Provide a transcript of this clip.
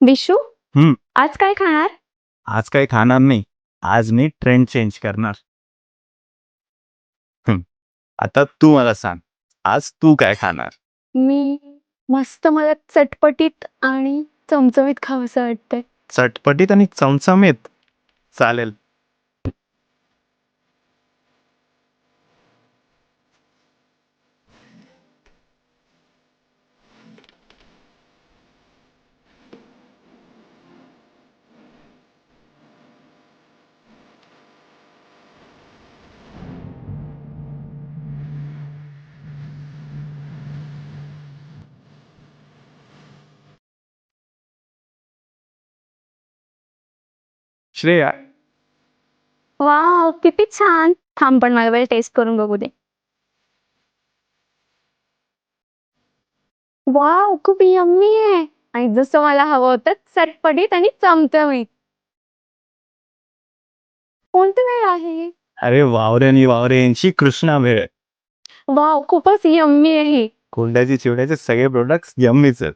विशू, हम्म आज काय खाणार? आज काही खाणार नाही. आज मी ट्रेंड चेंज करणार. आता तू मला सांग, आज तू काय खाणार? मी मस्त मला चटपटीत आणि चमचमीत खावंसं वाटतंय. चटपटीत आणि चमचमीत. चालेल. श्रेया, वाव, किती छान. थांब, पण मला वेळ टेस्ट करून बघू दे. वाव, खूप यम्मी आहे. आणि जसं मला हवं होतं, चटपटीत आणि चमचमीत. कोणती वेळ आहे? अरे वावरे आणि वावरेंची कृष्णा वेळ. वाव, खूपच यम्मी आहे. कोंड्याची चिवड्याचे सगळे प्रोडक्ट्स यम्मीच आहेत.